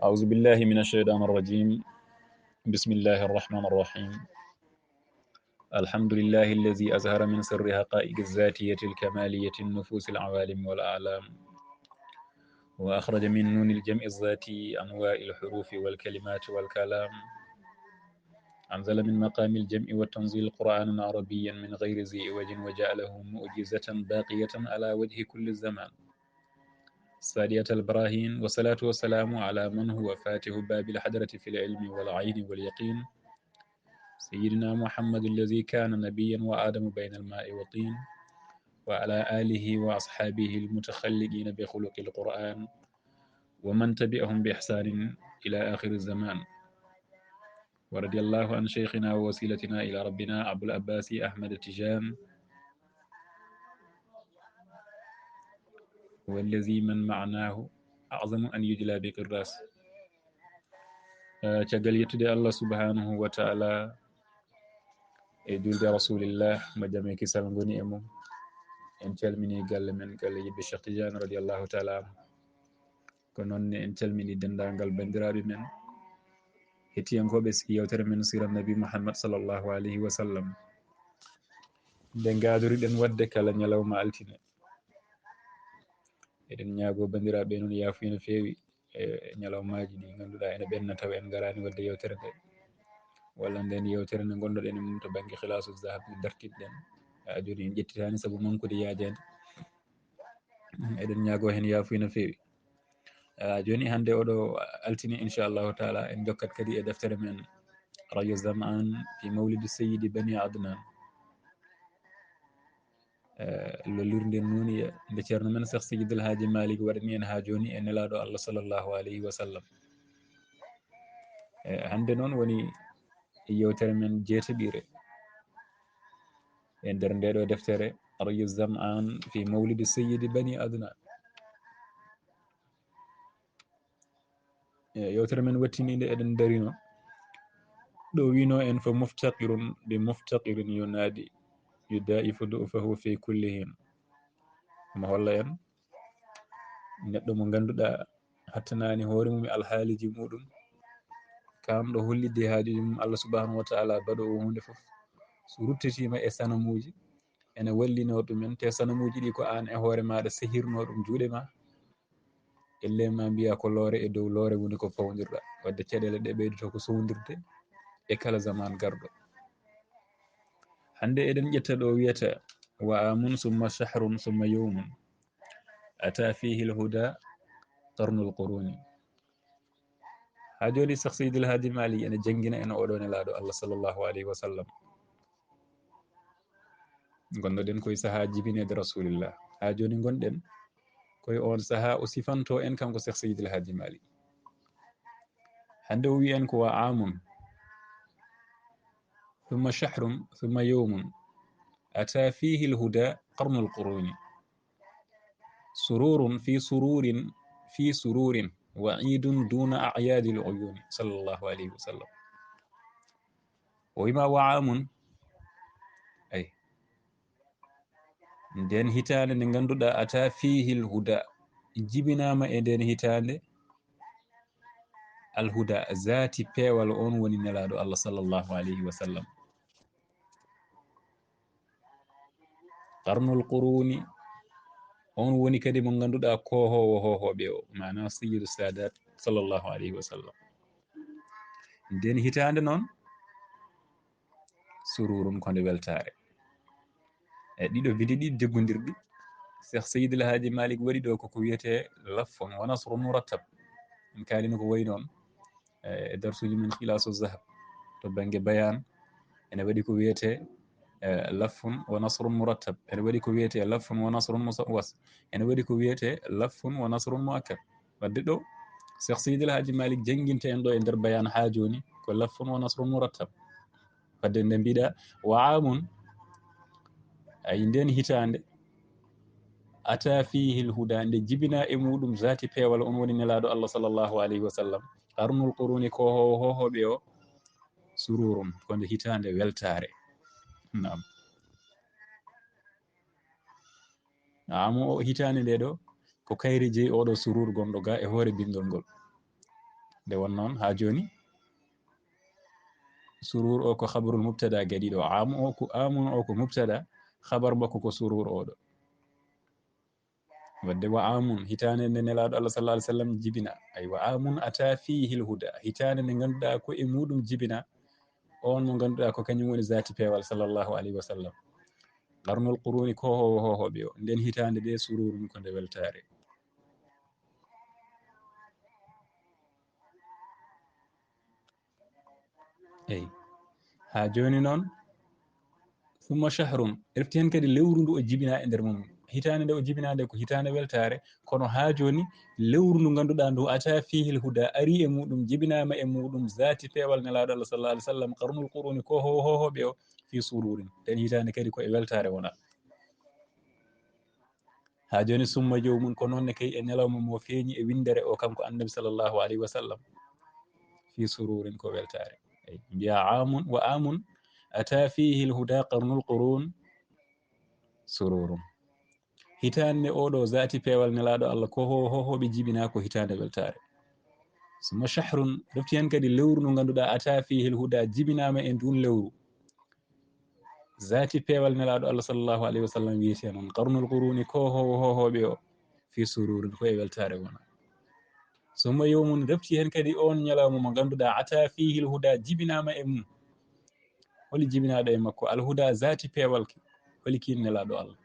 أعوذ بالله من الشيطان الرجيم. بسم الله الرحمن الرحيم. الحمد لله الذي أزهر من سر حقائق الذاتية الكمالية النفوس العوالم والأعلام، وأخرج من نون الجمع الذاتي أنواع الحروف والكلمات والكلام. أنزل من مقام الجمع والتنزيل قرآنا عربيا من غير ذي عوج وجعله معجزة باقية على وجه كل الزمان. سادية البراهين، والصلاة والسلام على من هو فاتح باب الحضرة في العلم والعين واليقين، سيدنا محمد الذي كان نبيا وآدم بين الماء والطين، وعلى آله وأصحابه المتخلقين بخلق القرآن، ومن تبعهم بإحسان إلى آخر الزمان. ورضي الله عن شيخنا ووسيلتنا إلى ربنا أبو العباس أحمد التجان، والذي من معناه أعظم أن يجلى بقراس. caggal yettude Allah subhanahu wa ta'ala e julde rasulillah mo jaam e kisal ngoni e mum, en calmini galle men galle yibbe Cheikh Tidiane radiyallahu ta'ala anhu. ko noonne en calmini dendagal bandiraɓe men hettiyankoɓe yewtere men sira nabi Muhammad sallallahu alayhi wa sallam, nde gadoriɗen wadde kala ñalawma altine. eɗen ñaago bandiraɓe noon yaafuya no feewi e ñalawmaji ɗi ganduɗa ene ɓenna taw en garani wadde yewtere nde, walla nden yewtere nde gonɗoɗen e mum to banggue khilasu zahab nde dartiɗɗen joni en ƴettitani saabu mankude yaajede. eɗen ñaago hen yaafuya no feewi. joni hande oɗo altine inchallahu taala en jokkat kadi e deftere men rayo zaman fi mawlidi seyidi bani adnan, lollirden nuniya nde ceerno men Cheikh Seydil Hadji Malick waɗani en ha joni e nelaɗo Allah sallllahu alayhi wa sallam. hande noon woni yewtere men jeetaɓire e nder ndeɗo deftere rayu zaman fi mawlidi seyidi bani adnan. yewtere men wattinide eɗen darino ɗo wino en fa muftaqirun bi muftaqirin yunadi yudaifu du'fahu fi kulli hin. ma holla en neɗɗo mo ganduɗa hattanani hoore mum e alhaaliji muɗum, kamɗo hollidde haajuji mum Allah subhanahu wa ta'ala baɗowo hunde fof, so ruttitima e sanamuji ene wallino ɗumen, te sanamuji ɗi ko an e hoore maɗa sehirno ɗum juuɗe ma, elle ma mbiya ko loore e dow loore woni ko fawdirɗa, wadde caɗele ɗe ɓeydoto ko sowdirde e kala zaman garɗo. hande eɗen ƴetta ɗo wiyata wa amun summa shahrun summa yawmun ata fihi lhuda qarnul quruni. ha joni Cheikh Seydil Hadji Malick ene jangguina en oɗo nelaɗo Allah sallllahu alayhi wa sallam. gonnoɗen koye saaha jibinede rasulillah, ha joni gonɗen koye on saaha o sifanto en kanko Cheikh Seydil Hadji Malick. hande o wi en ko wa amun ثم شهر ثم يوم أتى فيه الهدى قرن القرون، سرور في سرور في سرور وعيد دون أعياد العيون صلى الله عليه وسلم. وما وعام أي nden hitande nde ganduɗa ata fihi lhuda, jibinama e nden hitande alhuda, zati peewal on woni nelaɗo Allah sallllahu alayhi wa sallam. qarnul quruni on woni kadi mo ganduɗa kohowo hohoɓe o, mana sayyidu sadat sallllahu alayhi wa sallam. nden hitande noon sururum konde weltare. e ɗiɗo bidi ɗi jeggodirɗi Cheikh Seydil Hadji Malick waɗi ɗo koko wiyete laffon wa nasrun murattab. en kalino ko wayi noon e darsuji men khilasu zahab to banggue bayan ene waɗi ko wiyete laffun wa nasrun murattab, ene waɗi ko wiyete laffun wa nasrun musawwas, ene waɗi ko wiyete laffun wa nasrun muakkad. wadde ɗo Cheikh Seydil Hadji Malick janguinta en ɗo e nder bayan ha joni ko laffun wa nasrun murattab. wadde nde mbiɗa wa amun ay nden hitande ata fihi lhuda, nde jibina e muɗum zati peewal on woni nelaɗo Allah sallllahu alayhi wa sallam. qarnul quruni ko hohoɓe o, sururum konde hitande weltare. nam amu o hitande nde ɗo ko kayri jeeyi oɗo surur gonɗo ga e hoore bindol ngol. nde won noon ha joni surur o ko khabarul mubtada gadiɗo amun o ko mubtada khabar makko ko surur oɗo wadde wa amun hitande nde nelaɗo Allah sallallahu alaihi wasallam jibina ay wa amun ata fihi lhuda hitande nde ganduɗa ko e muɗum jibina on mo ganduɗa ko kañum woni zati pewal sallallahu alaihi wasallam qarnul quruni ko hohoɓe o nden hitande nde sururum ko nde weltare eyi ha joni noon summa shahrun refti hen kadi lewru ndu o jibina e nder mum hitande nde o jibinade ko hitande weltare kono ha joni lewru ndu ganduɗa ndu ata fihil huda ari e muɗum jibinama e muɗum zati pewal nelaɗo Allah sallallahu alaihi wasallam qarnul quruni ko hohoɓe o fi sururin nden hitande kadi ko e weltare wona ha joni summa jowmum ko noonne kay e nelawma mo feeñi e windere o kanko annabi sallallahu alaihi wasallam fi sururin ko weltare mbiya amun wa amun ata fihi lhuda qarnul qurun sururum hitande oɗo zati pewal nelaɗo Allah ko hohoɓe jibina ko hitande weltare summa shahrun refti hen kadi lewru ndu ganduɗa ata fihi lhuda jibinama e ndun lewru zati pewal nelaɗo Allah sallallahu alaihi wasallam wiyete noon qarnul quruni ko hohoɓe o fi sururin ko e weltare wona summa yawmun refti hen kadi on ñalawma mo ganduɗa ata fihi lhuda jibinama e mum holi jibinaɗo e makko alhuda zati pewal holi kin nelaɗo Allah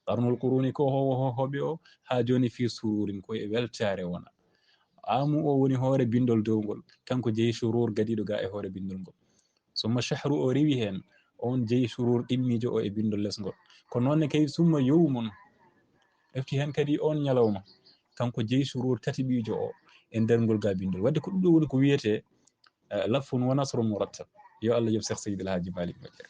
qarnul quruni ko hohoɓe o ha joni fi sururin ko e weltare wona amu o woni hoore bindol dowgol kanko jeeyi surur gadiɗo ga e hoore bindol ngol summa shahru o rewi hen on jeeyi surur ɗimmijo o e bindol lesgol ko noonne kay summa yowmun efti hen kadi on ñalawma kanko jeeyi surur tati ɓijo o e nder ngol ga bindol wadde ko ɗum ɗo woni ko wiyete lafun wa nasrun murattab yo Allah yob Cheikh Seydil Hadji Malick moƴƴere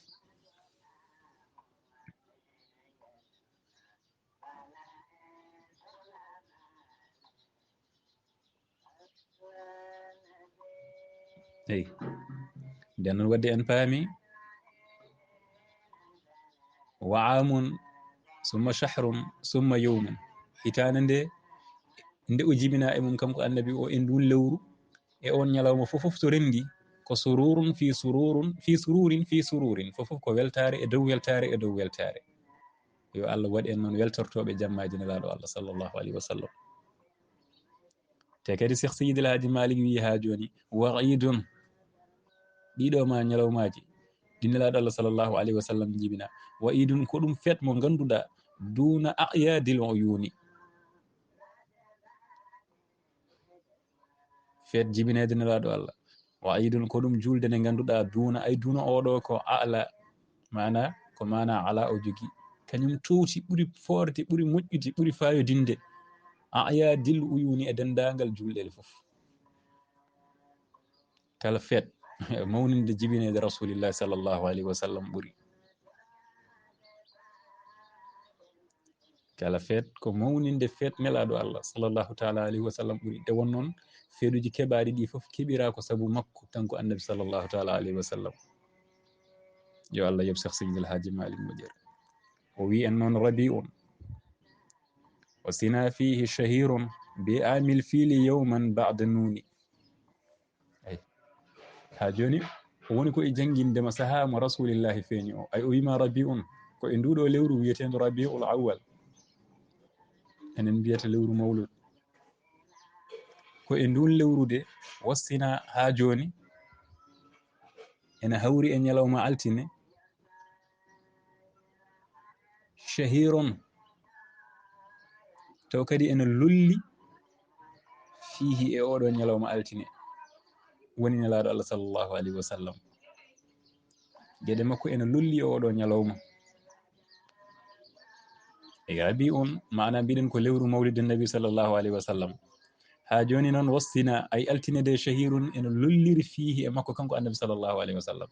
eyi nden noon wadde en paami wa amun summa shahrun summa yawmun hitande nde nde o jibina e mum kanko annabi o e ndun lewru e on ñalawma fofof to rendi ko sururun fi sururun fi sururin fi sururin fofof ko weltare e dow weltare e dow weltare yo Allah waɗi en noon weltortoɓe jammaji nelaɗo Allah sallallahu alaihi wasallam te kadi Cheikh Seydil Hadji Malick wi ha joni wa'idun ɗiɗo ma ñalawmaji ɗi nelaɗo Allah sallallahu alaihi wasallam jibina wa'idun ko ɗum fet mo ganduɗa duna a'yadil uyuni fet jibinede nelaɗo Allah wa'idun ko ɗum julde nde ganduɗa duna ay duna oɗo ko ala mana ko mana ala o jogi kañum towti ɓuri forde ɓuri moƴƴude ɓuri fayodinde a'yadil uyuni e dendagal julɗele fof kala fet mawninde jibinede rasulillahi sallallahu alaihi wasallam ɓuri kala fet ko mawninde fet nelaɗo Allah sallallahu taala alaihi wasallam ɓuri nde won noon feeɗuji keɓaɗi ɗi fof keɓira ko saabu makko tanko annabi sallallahu taala alaihi wasallam yo Allah yob Cheikh Seydil Hadji Malick moƴƴere o wi en noon rabi'un wa sina fihi shahirun bi amil fili yawman ba'da nuni ay ha joni o woni ko e jangindema saha mo rasulillahi feeñi o ay o wima rabi'un ko e nduɗo lewru wiyetendo rabi'ul awwal enen mbiyata lewru mawlud ko e ndun lewrude wassina ha joni ene hawri e ñalawma altine shahirun taw kadi ene lolli fihi e oɗo ñalawma altine woni nelaɗo Allah sallallahu alaihi wasallam gueɗe makko ene lolli e oɗo ñalawma e rabi'un mana mbiɗen ko lewru mawlidin nabi sallallahu alaihi wasallam ha joni noon wastina ay altine de shahirun ene lolliri fihi e makko kanko annabi sallallahu alaihi wasallam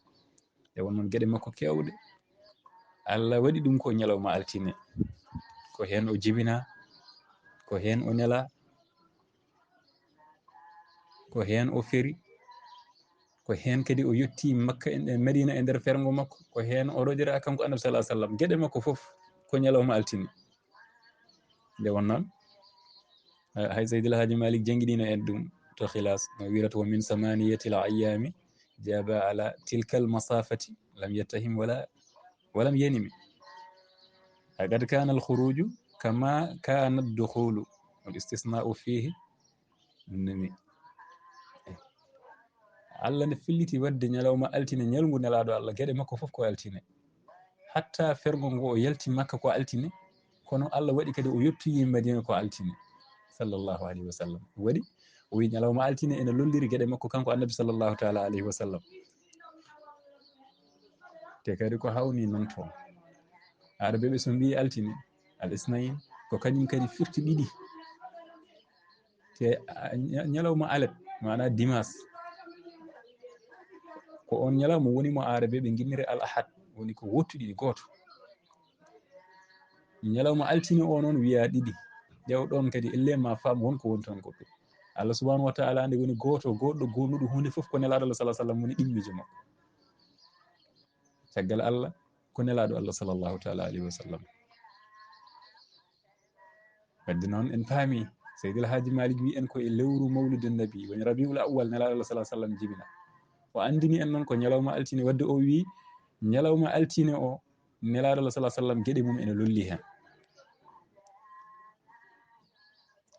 e won noon gueɗe makko kewɗe Allah waɗi ɗum ko ñalawma altine ko hen o jibina ko hen o nela ko hen o feri ko hen kadi o yetti makka en madina e nder fergo makko ko hen o roƴira kanko annabi sallallahu alaihi wasallam gueɗe makko fof ko ñalawma altine nde won noon hay Seydil Hadji Malick jangguinino en ɗum to khilas no wirata wa min samaniyati al ayami jaba ala tilka al masafati lam yattahim ولم ينم قد كان الخروج كما كان الدخول والاستثناء فيه نمي Allah ne filliti wadde ñalawma altine ñalngu nelaɗo Allah gueɗe makko fof ko altine hatta fergo ngo o yalti makka ko altine kono Allah waɗi kadi o yettoyi madina ko altine sallllahu alayhi wa sallam waɗi o wi ñalawma altine ene lolliri gueɗe makko kanko annabi sallllahu taala alayhi wa sallam te kadi ko hawni noon toon aɗa ɓeɓe so mbi altine al isnayin ko kañum kadi firti ɗiɗi te ñalawma alet mana dimas ko on ñalawma woni mo arabe ɓe guinnire al ahad woni ko wottuɗiɗi goto ñalawma altine o noon wiya ɗiɗi ƴewɗon kadi elle ma faam wonko woni toon goɗɗo Allah subhanahu wa taala nde woni goto goɗɗo gonnuɗo hunde foof ko nelaɗo Allah sallah sallam woni ɗimmijo makko caggal Allah ko nelaɗo Allah sallllahu taala alayhi wa sallam wadde noon en paami Seydil Hadji Malick wi en ko e lewru mawlidun nabi woni rabiul awwal nelaɗo Allah sallah sallam jibina o andini en noon ko ñalawma altine wadde o wi ñalawma altine o nelaɗo Allah sallah sallam gueɗe mum ene lolli hen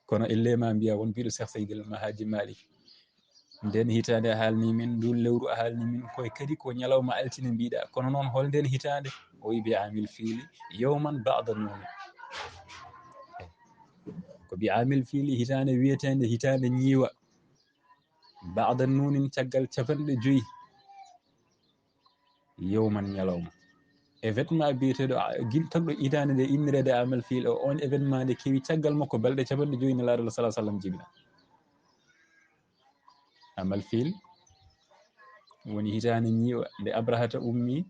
kono elle ma mbiya won mbiɗo Cheikh Seydil Hadji Malick nden hitande a haalni min ndun lewru a haalni min koye kadi ko ñalawma altine mbiɗa kono noon hol nden hitande o wi bi amil fiili yawman ba'da nuni ko bi amil fiili hitande wiyetende hitande ñiiwa ba'da nunin caggal capanɗe joyyi yawman ñalawma événement biyeteɗo tagɗo hitande nde innirede amal fiil o on événement nde kewi caggal makko balɗe capanɗe joyyi ne laaɗo sallah sallam jibina amal fiil woni hitande ñiiwa nde abrahata ummi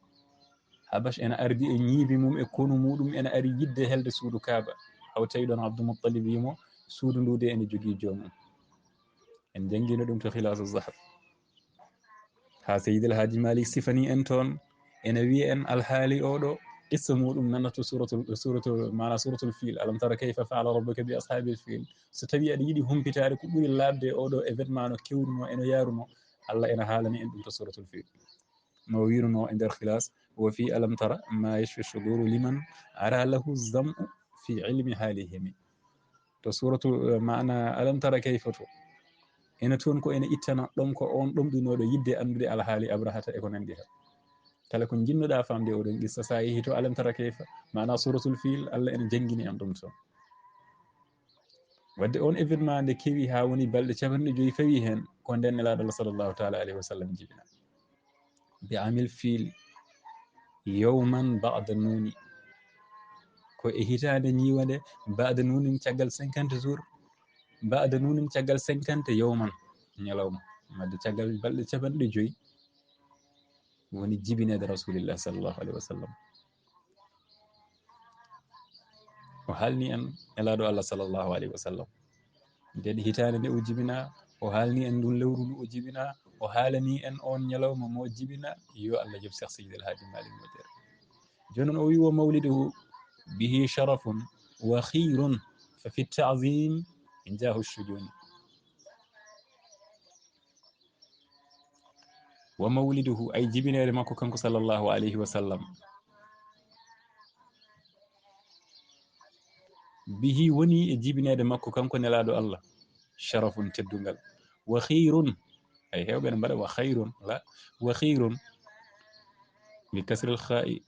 habash ene ardi e ñiibi mum e konu muɗum ene ari yidde helde suudu kaaba haw tawi ɗon abdoumoutalib wimo suudu ndude ene jogui joomum en jangguino ɗum to khilasu zahab ha Seydil Hadji Malick sifani en toon ene wiya en alhaali oɗo qissa muɗum nanato suratul fil alam tara kayfa faala rabbuka bi ashabil fil so tawi aɗa yiiɗi humpitade ko ɓuuri labde oɗo événement no kewruno eno yaruno Allah ene haalani en ɗum to suratul fil no wiruno e nder khilas wa fi alam tara ma yashfi suduru liman ara lahu zamu fi ilmi halihimi to suratul mana alam tara kayfa to ene toon ko ene ittana ɗom ko on ɗomɗunoɗo yidde andude alhaali abrahata e ko nandi hen kala ko jinnoɗa famde oɗon qissa sa yeehi to alam tara kayfa mana suratul fil Allah ene jangguini en ɗum toon wadde on événement nde kewi ha woni balɗe capanɗe joyyi fawi hen ko nden nelaɗo Allah sallllahu taala alayhi wa sallam jibina bi amil fil yawman ba'da nuni ko e hitande ñiwande ba'da nunin caggal 50 jours ba'da nunin caggal 50 yawman ñalawma wadde caggal balɗe capanɗe joyyi woni jibinede rasulillah sallllahu alayhi wa sallam o haalni en nelaɗo Allah sallllahu alayhi wa sallam nden hitande nde o jibina o haalni en ndun lewru ndu o jibina o haalani en on ñalawma mo jibina yo Allah joɓ Cheikh Seydil Hadji Malick moƴƴere joni noon o wi wo mawliduhu bihi sharafun wa khayrun fa fi ta'zim jahu shujuni wa mawliduhu ay jibinede makko kanko sallllahu alayhi wa sallam bihi woni e jibinede makko kanko nelaɗo Allah sharafun teddugal wa khayrun ay hewɓe ne mbaɗa wa khayrun la wa khayrun bi kasril kha'i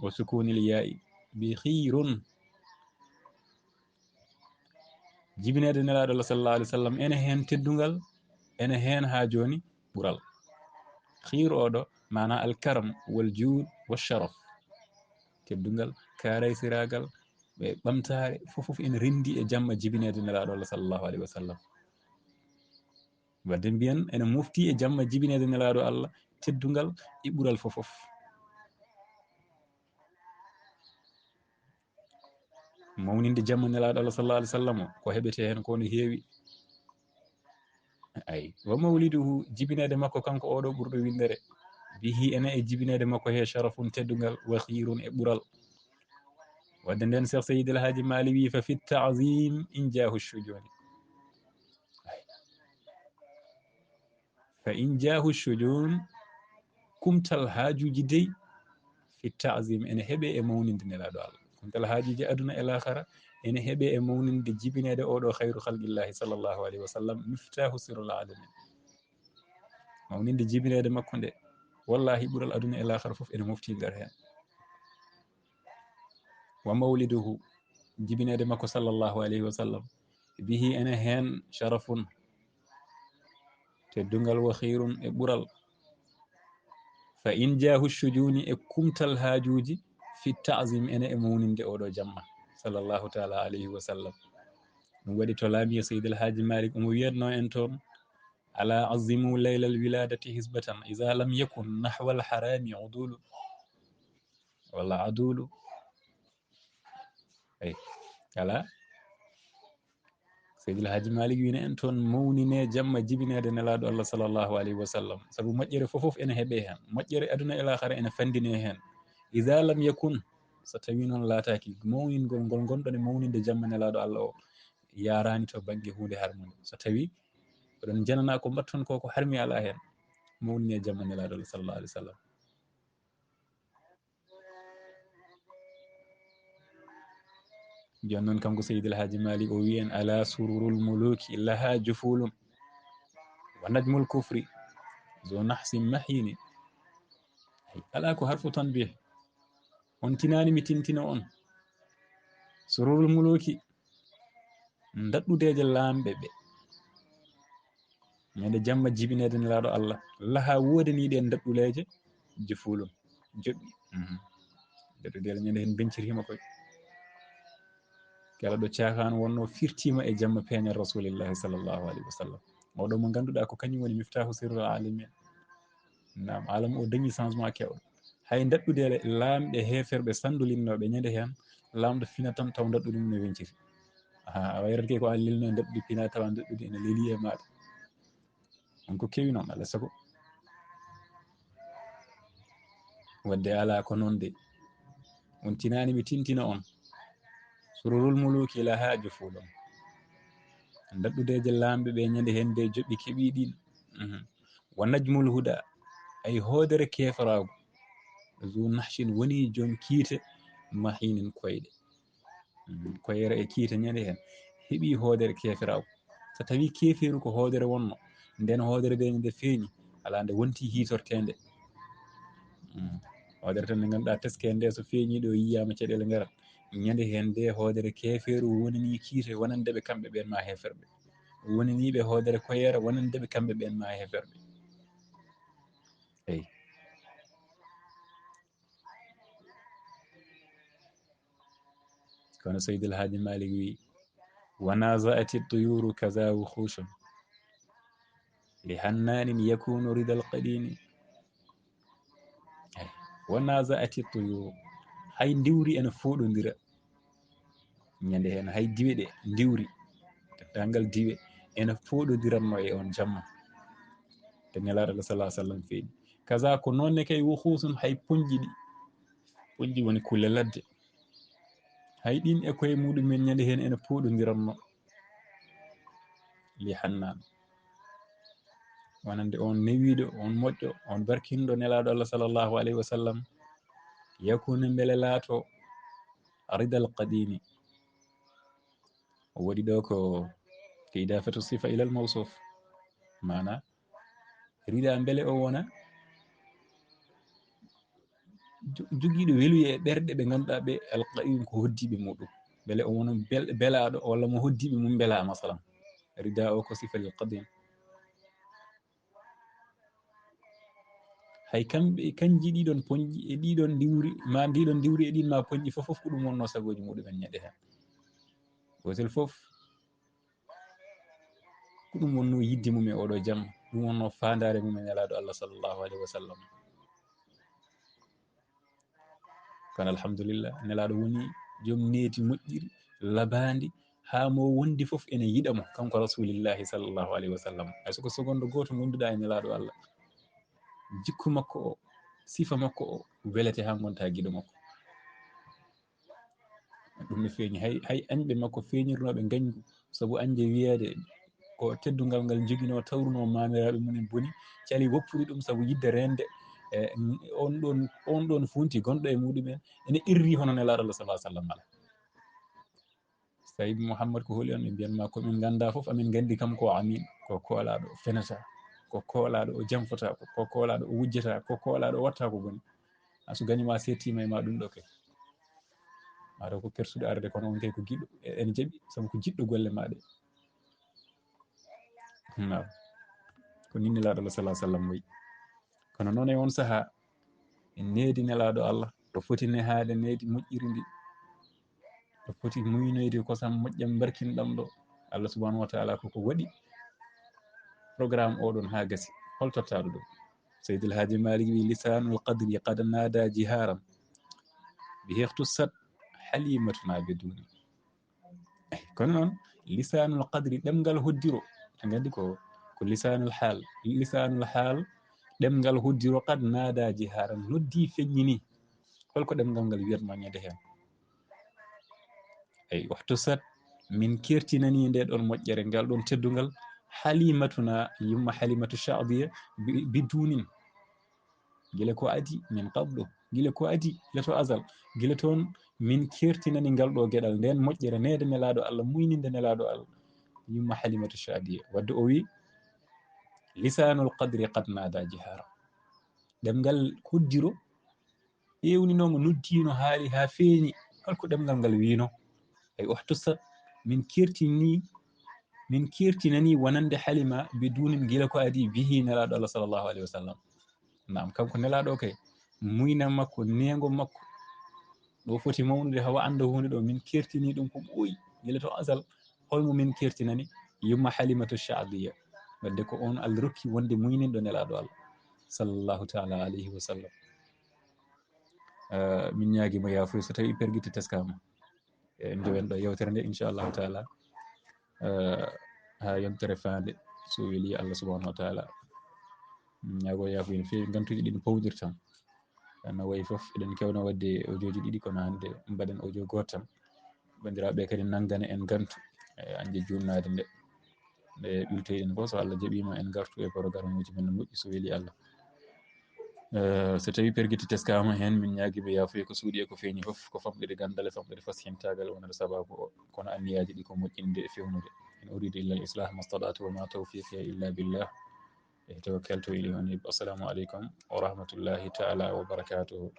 wa sukunil ya'i bi khayrun jibinede nelaɗo Allah sallallahu alaihi wasallam ene hen teddugal ene hen ha joni ɓural khayr oɗo mana al karam wal jud wal sharaf teddugal karaysiragal ɓe ɓamtare fofof ene rendi e jamma jibinede nelaɗo Allah sallallahu alaihi wasallam wadde mbiyen ene mofti e jamma jibinede nelaɗo Allah teddugal e ɓural fofof mawninde jamma nelaɗo Allah sallallahu alaihi wasallam ko heɓete hen ko no heewi ay wa mawliduhu jibinede makko kanko oɗo ɓurɗo windere bihi ene e jibinede makko he sharafun teddugal wa khirun e ɓural wadde nden Cheikh Seydil Hadji Malick wi fa fi ta'zim in jahu shujuni fa in jahu shujun kumtal haajuji dey fi ta'zim ene heɓe e mawninde nelaɗo Allah kumtal haajuji aduna e lahara ene heɓe e mawninde jibinede oɗo khayru khalqillahi sallllahu alayhi wa sallam miftahu sirrul alamin mawninde jibinede makko nde wallahi ɓuural aduna e lahara fof ene mofti nder hen wa mawliduhu jibinede makko sallllahu alayhi wa sallam bihi ene hen sharafun teddungal wa khayrun e ɓuural fa in jahu shujuni e kumtal haajuji fi ta'zim ene e mawninde oɗo jamma sallllahu taala alayhi wa sallam ɗum waɗi to laamiya seydil haaji malik omo wiyatno en toon ala azimu layla alwiladati hisbatan ida lam yakun nahwa alharami udulu walla adulu ay ala seydil haaji malik wina en toon mawnine jamma jibinede nelaɗo allah sallllahu alayhi wa sallam saabu moƴƴere fofof ene heeɓe hen moƴƴere aduna e lahara ene fandine hen ida lam yakun so tawi noon laataki mawningol ngol gonɗon e mawninde jamma nelaɗo allah o yarani to banggue hunde harmude so tawi oɗon janana ko mbatton ko ko harmi ala hen mawnine jamma nelaɗo allah sallallah alih w sallam joni noon kanko seydil haaji malik o wi en ala sururul muluki laha jufulum wa najmul kufri zo nahsin mahini ala ko harfu tanbih on tinani mi tintina on sururul muluki daɗɗudeje lamɓe ɓe ñande jamma jibinede nelaɗo allah laha wodaniɗe en daɗɗuleje jufulum joɓɓi daɗɗudele ñande hen bencirima koye kala ɗo cakano wonno firtima e jamma peñal rasulillahi sallllahu alayhi wa sallam oɗo mo ganduɗa ko kañum woni miftahu sirrul alamin nam alam o dañi changement kewɗo hay daɗɗudele lamɓe heferɓe sandulinnoɓe ñande hen lamɗo fina tan taw daɗɗude mum ne wenciti a wayrate ko an lelno daɗɗude pina tawa daɗɗude ene leeli e maɗa on ko kewi noon alay saago wadde ala ko noon de on tinani mi tintina on sururul muluki laha jufulum daɗɗudeje lamɓe ɓe ñande hen de joɓɓi keeɓiɗin wa najmul huda ay hoodere kefarago zu nahshin woni joom kiite mahinin koyɗe koyere e kiite ñande hen heeɓi hoodere keferago so tawi keferu ko hoodere wonno nden hoodere nde nde feeñi ala nde wonti hitortede hoodere tan nde ganduɗa teske nde so feeñiɗo yiyama caɗele garat ñande hen nde hoodere keferu wonani kiite wonandeɓe kamɓe ɓen ma heferɓe wonaniɓe hoodere koyere wonandeɓe kamɓe ɓen ma heferɓe eyi kono seydil haaji malik wi wanazaati tuyuru kaza wuhushun li hannanin yakunu ridal qadimi wanazaati tuyuru hay diwri ene foɗodira ñande hen hay diwe ɗe diwri tangal diwe ene foɗodiranno e on jamma te nelaɗo Allah sallallahu alaihi wasallam feeñi kaza ko nonne kay wuhusun hay puñƴi ɗi puñƴi woni kulle ladde hay ɗin e koye muɗumen ñande hen ene poɗodiranno li hannan wonande on newiɗo on moƴƴo on barkinɗo nelaɗo Allah sallllahu alayhi wa sallam yakuna beele laato ridal qadimi o waɗi ɗo ko idafatu sifa ilal mawsuf mana rida beele o wona joguiɗo weluye e ɓerɗe ɓe ganduɗa ɓe alqaim ko hoddiɓe muɗum beele o wona beelaɗo walla mo hoddiɓe mum beela masalan rida o ko sifa lil qadim hay kamɓe kanji ɗiɗon poñƴi e ɗiɗon diwri ma ndiɗon diwri e ɗin ma poñƴi fofof ko ɗum wonno sagoji muɗumen ñande hen gotel foof ko ɗum wonno yidde mum e oɗo jamma ɗum wonno fandare mum e nelaɗo Allah sallllahu alayhi wa sallam kono alhamdulillah nelaɗo woni joom neeti moƴƴiri labadi ha mo wondi foof ene yiɗamo kanko rasulillahi sallllahu alayhi wa sallam hay soko seconde goto gonduɗa e nelaɗo Allah jikku makko o sifa makko o welete ha gonta guiɗo makko ɗum ne feeñi hay añɓe makko feeñirnoɓe gañgu saabu añde wiyede ko teddungal ngal jogino tawruno mamiraɓe mumen boni cali woppuri ɗum saabu yidde rende e on ɗon funti gonɗo e muɗumen ene irri hono nelaɗo Allah sallallahu alaihi wasallam ala tawi Mouhammad ko holi on ɓe mbiyanma komin ganda foof amin gandi kam ko amin ko koolaɗo fenata ko koolaɗo o jamfata ko koolaɗo o wujjata ko koolaɗo o watta ko boni aso gañuma settima e ma ɗum ɗo kay maɗo ko kersuɗo arde kono on kay ko giɗɗo ene jaaɓi saabu ko jiɗɗo golle maɗe nam ko ni nelaɗo Allah sallallahu alaihi wasallam wayi kono noon e on saaha en needi nelaɗo Allah ɗo foti nehade needi moƴƴiri ndi ɗo foti muynoyde kosam moƴƴam barkinɗam ɗo Allah subhanahu wa taala koko waɗi programme oɗon ha gasi hol tottaɗo ɗum Seydi El Hadji Malick wi lisanul qadri qad nada jiharan bihi ikhtussat halimatuna biduni kono noon lisanul qadri ɗemgal hoddiro en gandi ko lisanul hal ɗemgal hoddiro qad nada jiharan noddi feññini holko ɗemgal ngal wiyatma ñande hen ay ihtussat min kertinani nde ɗon moƴƴere ngal ɗon teddugal halimatuna yumma halimatu sha'biya bidunin gila ko adi min qablu gila ko adi gila to azal gila toon min kertinani ngal ɗo gueɗal nden moƴƴere nede nelaɗo Allah muyninde nelaɗo Allah yumma halimatu sha'biya wadde o wi lisanul qadri qad nada jihara ɗemgal hoddiro ƴewninomo noddino haali ha feeñi holko ɗemgal ngal wino ay ihtussat min kertinani wonande halima bidunin gila ko adi bihi nelaɗo Allah sallllahu alayhi wa sallam nam kanko nelaɗo kay muynan makko nego makko ɗo foti mawnude hawa anda hunde ɗo min kertini ɗum ko ɓooyi gila to asal holmo min kertinani yumma halimatu sha'biya wadde ko on Allah rokki wonde muyninɗo nelaɗo Allah sallllahu taala alayhi wa sallam min ñaguima yafuya so tawi perguite teskama en jowen ɗo yewtere nde inchallahu taala ha yontere fande so weeli Allah subhanahu wa taala ñago yafuya no fewi gantuji ɗi no pawɗirtan no wayi foof eɗen kewna wadde audioji ɗiɗi kono hande mbaɗen audio goto tan bandiraɓe kadi nanggana en gantu anje jumnade nde nde ɓiltoyɗen fo so Allah jaaɓima en gartu e programme uji men no moƴƴi so weeli Allah so tawi perguite teskama hen min ñaguiɓe yafuya ko suuɗi e ko feeñi foof ko famɗude gandal e famɗude fashintagal wonata sababu o kono anniyaji ɗi ko moƴƴinde e fewnude in uridu illa al islah mastata'tu wa ma tawfiqi illa billah tawakkaltu ilayhi unib assalamu aleykum wa rahmatullahi taala wa barakatuhu